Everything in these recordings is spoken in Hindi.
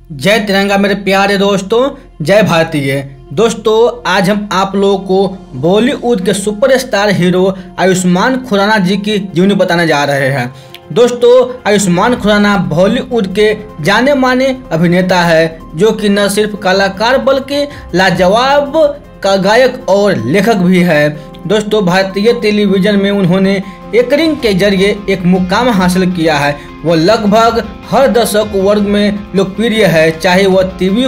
जय तिरंगा मेरे प्यारे दोस्तों, जय भारतीय दोस्तों। आज हम आप लोगों को बॉलीवुड के सुपरस्टार हीरो आयुष्मान खुराना जी की जीवनी बताने जा रहे हैं। दोस्तों, आयुष्मान खुराना बॉलीवुड के जाने माने अभिनेता है, जो कि न सिर्फ कलाकार बल्कि लाजवाब का गायक और लेखक भी है। दोस्तों, भारतीय टेलीविजन में उन्होंने एंकरिंग के जरिए एक मुकाम हासिल किया है। वो लगभग हर दर्शक वर्ग में लोकप्रिय है, चाहे वह टीवी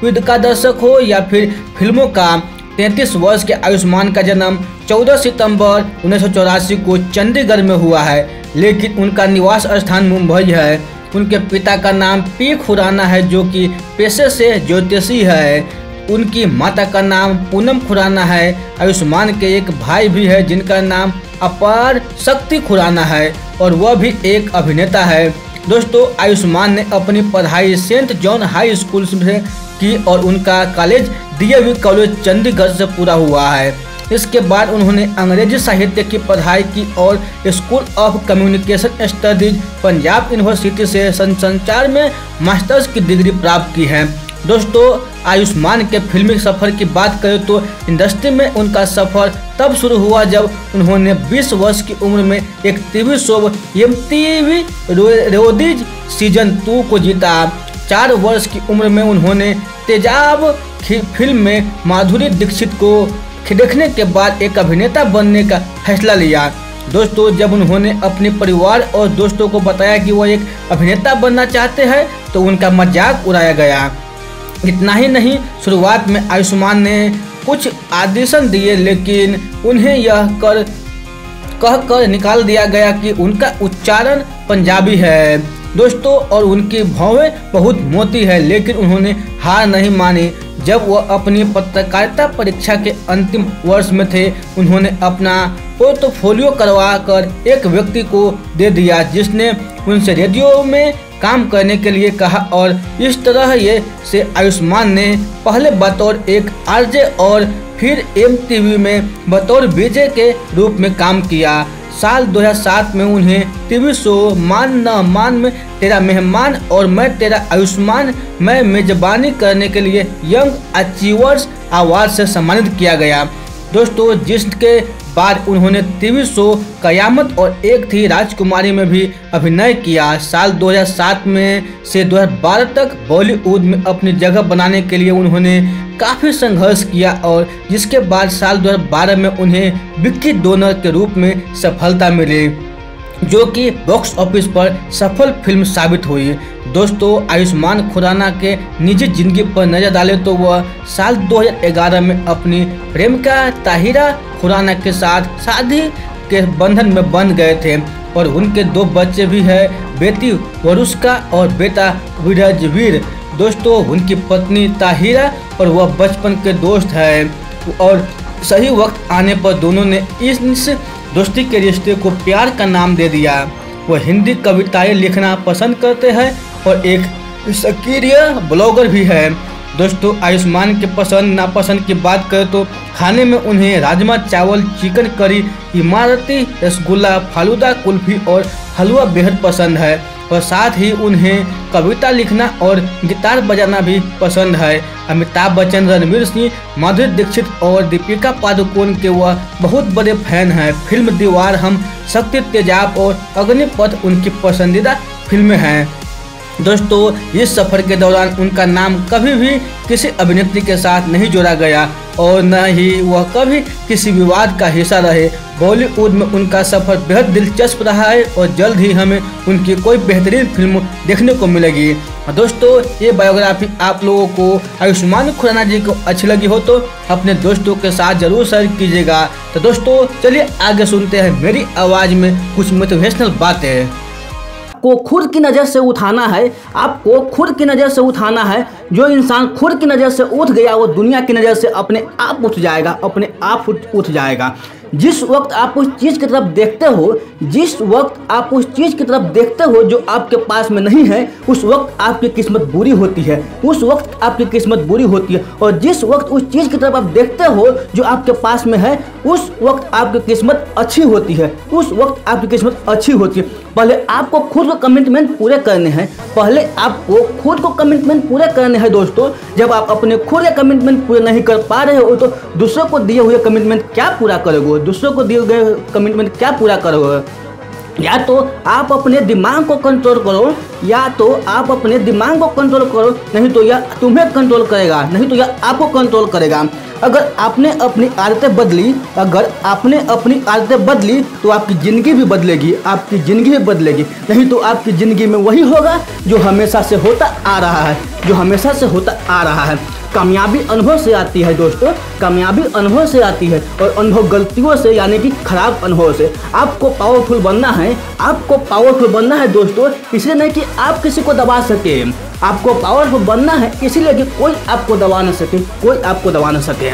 विद का दर्शक हो या फिर फिल्मों का। 33 वर्ष के आयुष्मान का जन्म 14 सितंबर 1984 को चंडीगढ़ में हुआ है, लेकिन उनका निवास स्थान मुंबई है। उनके पिता का नाम पी खुराना है, जो कि पेशे से ज्योतिषी है। उनकी माता का नाम पूनम खुराना है। आयुष्मान के एक भाई भी है, जिनका नाम अपार शक्ति खुराना है और वह भी एक अभिनेता है। दोस्तों, आयुष्मान ने अपनी पढ़ाई सेंट जॉन हाई स्कूल से की और उनका कॉलेज डीएवी कॉलेज चंडीगढ़ से पूरा हुआ है। इसके बाद उन्होंने अंग्रेजी साहित्य की पढ़ाई की और school of communication studies Punjab university से संचार में मास्टर्स की डिग्री प्राप्त की है। दोस्तों, आयुष्मान के फिल्मी सफ़र की बात करें तो इंडस्ट्री में उनका सफ़र तब शुरू हुआ जब उन्होंने 20 वर्ष की उम्र में एक TV show MTV Roadies season 2 को जीता। 4 वर्ष की उम्र में उन्होंने तेजाब फिल्म में माधुरी दीक्षित को देखने के बाद एक अभिनेता बनने का फैसला लिया। दोस्तों, जब उन्होंने अपने परिवार और दोस्तों को बताया कि वो एक अभिनेता बनना चाहते हैं तो उनका मजाक उड़ाया गया। इतना ही नहीं, शुरुआत में आयुष्मान ने कुछ ऑडिशन दिए, लेकिन उन्हें यह कहकर निकाल दिया गया कि उनका उच्चारण पंजाबी है। दोस्तों, और उनकी भौहें बहुत मोटी है, लेकिन उन्होंने हार नहीं मानी। जब वह अपनी पत्रकारिता परीक्षा के अंतिम वर्ष में थे, उन्होंने अपना पोर्टफोलियो करवा कर एक व्यक्ति को दे दिया, जिसने उनसे रेडियो में काम करने के लिए कहा और इस तरह से आयुष्मान ने पहले बतौर एक आरजे और फिर MTV में बतौर VJ के रूप में काम किया। साल 2007 में उन्हें टीवी शो मान न मान में तेरा मेहमान और मैं तेरा आयुष्मान में मेजबानी करने के लिए यंग अचीवर्स अवार्ड से सम्मानित किया गया। दोस्तों, जिसके बाद उन्होंने टीवी शो कयामत और एक थी राजकुमारी में भी अभिनय किया। साल 2007 में से 2012 तक बॉलीवुड में अपनी जगह बनाने के लिए उन्होंने काफ़ी संघर्ष किया और जिसके बाद साल 2012 में उन्हें विक्की डोनर के रूप में सफलता मिली, जो कि बॉक्स ऑफिस पर सफल फिल्म साबित हुई। दोस्तों, आयुष्मान खुराना के निजी जिंदगी पर नजर डालें तो वह साल 2011 में अपनी प्रेमिका ताहिरा खुराना के साथ शादी के बंधन में बंध गए थे और उनके 2 बच्चे भी हैं, बेटी वरुष्का और बेटा विराजवीर। दोस्तों, उनकी पत्नी ताहिरा और वह बचपन के दोस्त हैं और सही वक्त आने पर दोनों ने इस दोस्ती के रिश्ते को प्यार का नाम दे दिया। वो हिंदी कविताएं लिखना पसंद करते हैं और एक सक्रिय ब्लॉगर भी है। दोस्तों, आयुष्मान के पसंद नापसंद की बात करें तो खाने में उन्हें राजमा चावल, चिकन करी, इमारती रसगुल्ला, फालूदा, कुल्फी और हलवा बेहद पसंद है और साथ ही उन्हें कविता लिखना और गिटार बजाना भी पसंद है। अमिताभ बच्चन, रणवीर सिंह, माधुरी दीक्षित और दीपिका पादुकोण के वह बहुत बड़े फैन हैं। फिल्म दीवार, हम शक्ति, तेजाब और अग्निपथ उनकी पसंदीदा फिल्में हैं। दोस्तों, इस सफ़र के दौरान उनका नाम कभी भी किसी अभिनेत्री के साथ नहीं जोड़ा गया और न ही वह कभी किसी विवाद का हिस्सा रहे। बॉलीवुड में उनका सफ़र बेहद दिलचस्प रहा है और जल्द ही हमें उनकी कोई बेहतरीन फिल्म देखने को मिलेगी। दोस्तों, ये बायोग्राफी आप लोगों को आयुष्मान खुराना जी को अच्छी लगी हो तो अपने दोस्तों के साथ जरूर शेयर कीजिएगा। तो दोस्तों, चलिए आगे सुनते हैं मेरी आवाज़ में कुछ मोटिवेशनल बातें। को खुद की नज़र से उठाना है, आपको खुद की नज़र से उठाना है। जो इंसान खुद की नज़र से उठ गया वो दुनिया की नज़र से अपने आप उठ जाएगा, अपने आप उठ जाएगा। जिस वक्त आप उस चीज़ की तरफ देखते हो, जिस वक्त आप उस चीज़ की तरफ देखते हो जो आपके पास में नहीं है, उस वक्त आपकी किस्मत बुरी होती है, उस वक्त आपकी किस्मत बुरी होती है। और जिस वक्त उस चीज़ की तरफ आप देखते हो जो आपके पास में है, उस वक्त आपकी किस्मत अच्छी होती है, उस वक्त आपकी किस्मत अच्छी होती है। पहले आपको खुद को कमिटमेंट पूरे करने हैं, पहले आपको खुद को कमिटमेंट पूरे करने हैं दोस्तों। जब आप अपने खुद के कमिटमेंट पूरे नहीं कर पा रहे हो तो दूसरों को दिए हुए कमिटमेंट क्या पूरा करोगे, दूसरों को दिए गए कमिटमेंट क्या पूरा करोगे। या तो आप अपने दिमाग को कंट्रोल करो, या तो आप अपने दिमाग को कंट्रोल करो, नहीं तो यह तुम्हें कंट्रोल करेगा, नहीं तो यह आपको कंट्रोल करेगा। अगर आपने अपनी आदतें बदली, अगर आपने अपनी आदतें बदली तो आपकी ज़िंदगी भी बदलेगी, आपकी ज़िंदगी भी बदलेगी। नहीं तो आपकी ज़िंदगी में वही होगा जो हमेशा से होता आ रहा है, जो हमेशा से होता आ रहा है। कामयाबी अनुभव से आती है दोस्तों, कामयाबी अनुभव से आती है, और अनुभव गलतियों से, यानी कि खराब अनुभव से। आपको पावरफुल बनना है, आपको पावरफुल बनना है दोस्तों, इसलिए नहीं कि आप किसी को दबा सके, आपको पावरफुल बनना है इसलिए कि कोई आपको दबा न सके, कोई आपको दबा न सके।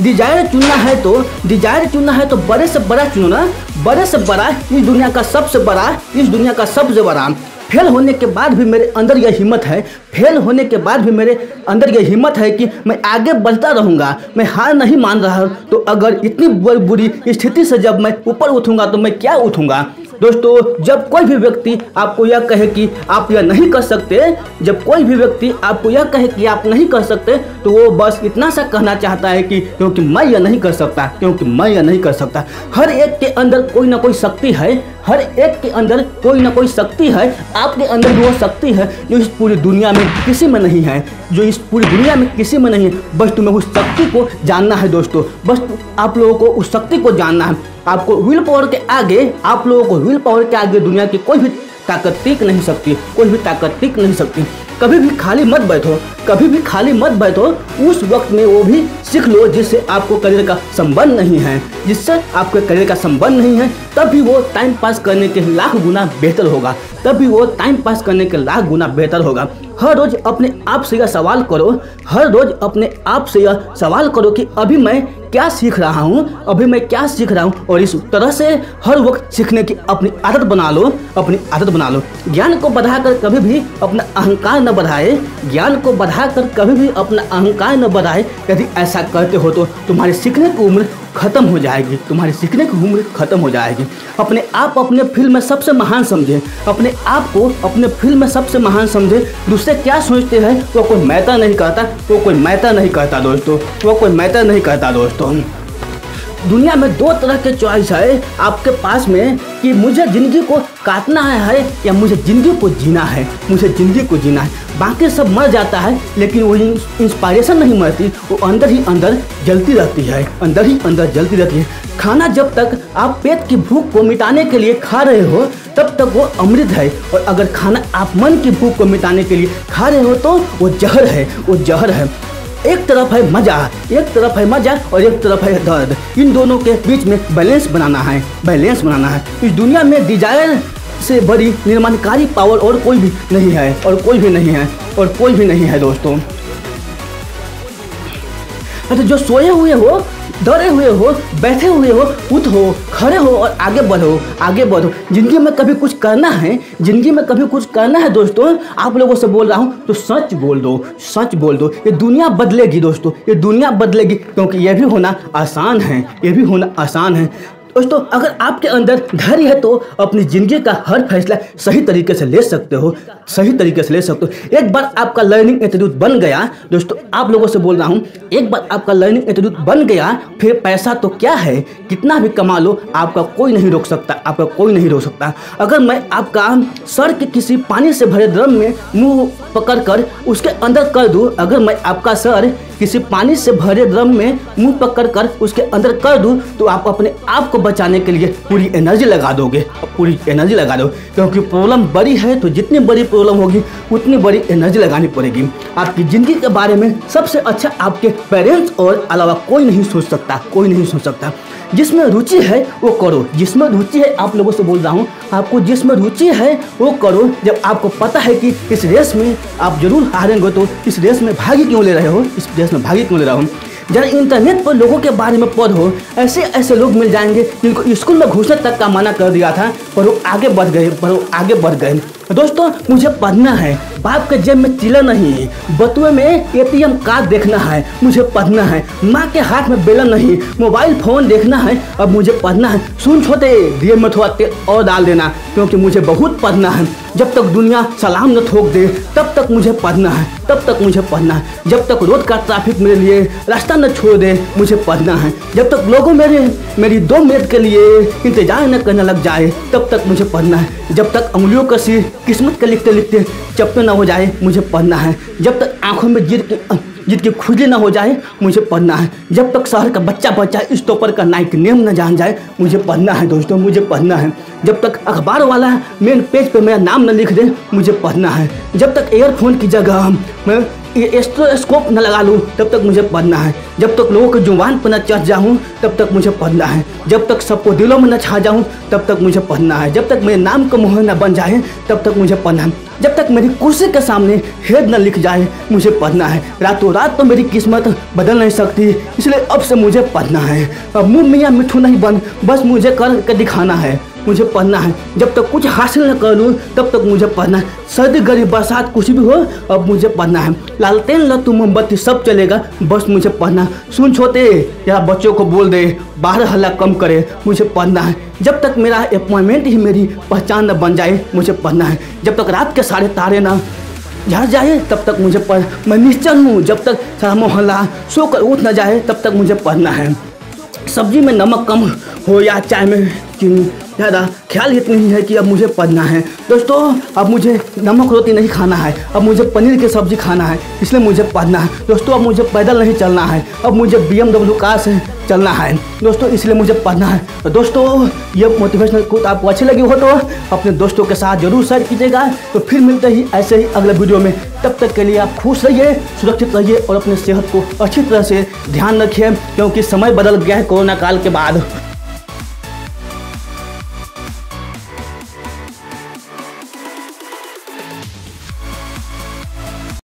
डिजायर चुनना है तो, डिजायर चुनना है तो बड़े से बड़ा चुनो ना, बड़े से बड़ा, इस दुनिया का सबसे बड़ा, इस दुनिया का सबसे बड़ा। फेल होने के बाद भी मेरे अंदर यह हिम्मत है, फेल होने के बाद भी मेरे अंदर यह हिम्मत है कि मैं आगे बढ़ता रहूँगा, मैं हार नहीं मान रहा। तो अगर इतनी बुरी स्थिति से जब मैं ऊपर उठूँगा तो मैं क्या उठूँगा। दोस्तों, जब कोई भी व्यक्ति आपको यह कहे कि आप यह नहीं कर सकते, जब कोई भी व्यक्ति आपको यह कहे कि आप नहीं कर सकते, तो वो बस इतना सा कहना चाहता है कि क्योंकि मैं यह नहीं कर सकता, क्योंकि मैं यह नहीं कर सकता। हर एक के अंदर कोई ना कोई शक्ति है, हर एक के अंदर कोई ना कोई शक्ति है। आपके अंदर भी वो शक्ति है जो इस पूरी दुनिया में किसी में नहीं है, जो इस पूरी दुनिया में किसी में नहीं है। बस तुम्हें उस शक्ति को जानना है दोस्तों, बस आप लोगों को उस शक्ति को जानना है। आपको विल पावर के आगे, आप लोगों को विल पावर के आगे दुनिया की कोई भी ताकत टिक नहीं सकती, कोई भी ताकत टिक नहीं सकती। कभी भी खाली मत बैठो, कभी भी खाली मत बैठो। उस वक्त में वो भी सीख लो जिससे आपको करियर का संबंध नहीं है, जिससे आपके करियर का संबंध नहीं है, तब भी वो टाइम पास करने के लाख गुना बेहतर होगा, तब भी वो टाइम पास करने के लाख गुना बेहतर होगा। हर रोज अपने आप से यह सवाल करो, हर रोज अपने आप से यह सवाल करो कि अभी मैं क्या सीख रहा हूँ, अभी मैं क्या सीख रहा हूँ। और इस तरह से हर वक्त सीखने की अपनी आदत बना लो, अपनी आदत बना लो। ज्ञान को बढ़ाकर कभी भी अपना अहंकार न बढ़ाए, ज्ञान को बढ़ाकर कभी भी अपना अहंकार न बढ़ाए। यदि ऐसा करते हो तो तुम्हारी सीखने की उम्र खत्म हो जाएगी, तुम्हारी सीखने की उम्र खत्म हो जाएगी। अपने आप अपने फील्ड में सबसे महान समझे, अपने आप को अपने फील्ड में सबसे महान समझे। दूसरे क्या सोचते हैं वो कोई मैटर नहीं करता, वो कोई मैटर नहीं करता दोस्तों, वो कोई मैटर नहीं करता दोस्तों। दुनिया में दो तरह के चॉइस है आपके पास में कि मुझे ज़िंदगी को काटना है या मुझे ज़िंदगी को जीना है, मुझे ज़िंदगी को जीना है। बाकी सब मर जाता है लेकिन वो इंस्पायरेशन नहीं मरती, वो अंदर ही अंदर जलती रहती है, अंदर ही अंदर जलती रहती है। खाना जब तक आप पेट की भूख को मिटाने के लिए खा रहे हो तब तक वो अमृत है, और अगर खाना आप मन की भूख को मिटाने के लिए खा रहे हो तो वो जहर है, वो जहर है। एक तरफ है मजा, एक तरफ है मजा और एक तरफ है दर्द। इन दोनों के बीच में बैलेंस बनाना है, बैलेंस बनाना है। इस दुनिया में डिजायर से बड़ी निर्माणकारी पावर और कोई भी नहीं है, और कोई भी नहीं है, और कोई भी नहीं है दोस्तों। अच्छा, जो सोए हुए हो, डरे हुए हो, बैठे हुए हो, उठो, खड़े हो और आगे बढ़ो, आगे बढ़ो। जिंदगी में कभी कुछ करना है, जिंदगी में कभी कुछ करना है दोस्तों। आप लोगों से बोल रहा हूँ तो सच बोल दो, सच बोल दो। ये दुनिया बदलेगी दोस्तों, ये दुनिया बदलेगी, क्योंकि ये भी होना आसान है, ये भी होना आसान है दोस्तों। अगर आपके अंदर धैर्य है तो अपनी ज़िंदगी का हर फैसला सही तरीके से ले सकते हो, सही तरीके से ले सकते हो। एक बार आपका लर्निंग एटीट्यूड बन गया दोस्तों, आप लोगों से बोल रहा हूँ, एक बार आपका लर्निंग एटीट्यूड बन गया, फिर पैसा तो क्या है, कितना भी कमा लो, आपका कोई नहीं रोक सकता, आपका कोई नहीं रोक सकता। अगर मैं आपका सर के किसी पानी से भरे ड्रम में मुँह पकड़कर उसके अंदर कर दूँ, अगर मैं आपका सर किसी पानी से भरे ड्रम में मुंह पकड़कर उसके अंदर कर दूं, तो आप अपने आप को बचाने के लिए पूरी एनर्जी लगा दोगे, पूरी एनर्जी लगा दो। क्योंकि प्रॉब्लम बड़ी है तो जितनी बड़ी प्रॉब्लम होगी उतनी बड़ी एनर्जी लगानी पड़ेगी। आपकी ज़िंदगी के बारे में सबसे अच्छा आपके पेरेंट्स और अलावा कोई नहीं सोच सकता, कोई नहीं सोच सकता। जिसमें रुचि है वो करो, जिसमें रुचि है, आप लोगों से बोल रहा हूँ, आपको जिसमें रुचि है वो करो। जब आपको पता है कि इस रेस में आप जरूर हारेंगे तो इस रेस में भागी क्यों ले रहे हो, इस रेस में भागी क्यों ले रहे हो। जरा इंटरनेट पर लोगों के बारे में पढ़ो, ऐसे ऐसे लोग मिल जाएंगे जिनको स्कूल में घुसने तक का मना कर दिया था, पर वो आगे बढ़ गए। दोस्तों मुझे पढ़ना है, बाप के जेब में चिल्ला नहीं, बटुए में ATM कार्ड देखना है, मुझे पढ़ना है, माँ के हाथ में बेलन नहीं, मोबाइल फोन देखना है, अब मुझे पढ़ना है। सुन छोटे, दिए में थोड़ा तेल और डाल देना, क्योंकि मुझे बहुत पढ़ना है। जब तक दुनिया सलाम न ठोक दे तब तक मुझे पढ़ना है, तब तक मुझे पढ़ना है। जब तक रोड का ट्रैफिक मेरे लिए रास्ता न छोड़ दे मुझे पढ़ना है। जब तक लोगों मेरी 2 मिनट के लिए इंतजार न करने लग जाए तब तक मुझे पढ़ना है। जब तक उंगलियों का सिर किस्मत के लिखते लिखते चपटे न हो जाए मुझे पढ़ना है। जब तक आंखों में जीत की खुजली ना हो जाए मुझे पढ़ना है। जब तक शहर का बच्चा इस टॉपर का नाइक नेम न जान जाए मुझे पढ़ना है। दोस्तों मुझे पढ़ना है। जब तक अखबार वाला मेन पेज पे मेरा नाम न लिख दे मुझे पढ़ना है। जब तक एयरफोन की जगह मैं स्टेथोस्कोप न लगा लूँ तब तक मुझे पढ़ना है। जब तक लोगों के जुबान पर न चढ़ जाऊँ तब तक मुझे पढ़ना है। जब तक सबको दिलों में न छा जाऊँ तब तक मुझे पढ़ना है। जब तक मेरे नाम का मोहर न बन जाए तब तक मुझे पढ़ना है। जब तक मेरी कुर्सी के सामने हेड न लिख जाए मुझे पढ़ना है। रातों रात तो मेरी किस्मत बदल नहीं सकती, इसलिए अब से मुझे पढ़ना है। अब मुँह मियाँ मिठू नहीं बन, बस मुझे कर के दिखाना है, मुझे पढ़ना है। जब तक कुछ हासिल न कर लूँ तब तक मुझे पढ़ना है। सर्दी गर्मी बरसात कुछ भी हो अब मुझे पढ़ना है। लालटेन लट्टू मोमबत्ती सब चलेगा, बस मुझे पढ़ना है। सुन छोटे, या बच्चों को बोल दे बाहर हल्ला कम करे, मुझे पढ़ना है। जब तक मेरा अपॉइंटमेंट ही मेरी पहचान न बन जाए मुझे पढ़ना है। जब तक रात के सारे तारे ना झड़ जाए तब तक मुझे मैं निश्चल हूँ। जब तक सारा मोहल्ला सोकर उठ न जाए तब तक मुझे पढ़ना है। सब्जी में नमक कम हो या चाय में चीनी ज़्यादा, ख्याल इतनी है कि अब मुझे पढ़ना है। दोस्तों अब मुझे नमक रोटी नहीं खाना है, अब मुझे पनीर की सब्जी खाना है, इसलिए मुझे पढ़ना है। दोस्तों अब मुझे पैदल नहीं चलना है, अब मुझे BMW कार से चलना है दोस्तों, इसलिए मुझे पढ़ना है। तो दोस्तों ये मोटिवेशनल कोट आपको अच्छी लगी हो तो अपने दोस्तों के साथ जरूर शेयर कीजिएगा। तो फिर मिलते ही ऐसे ही अगले वीडियो में, तब तक के लिए आप खुश रहिए, सुरक्षित रहिए और अपने सेहत को अच्छी तरह से ध्यान रखिए, क्योंकि समय बदल गया है कोरोना काल के बाद।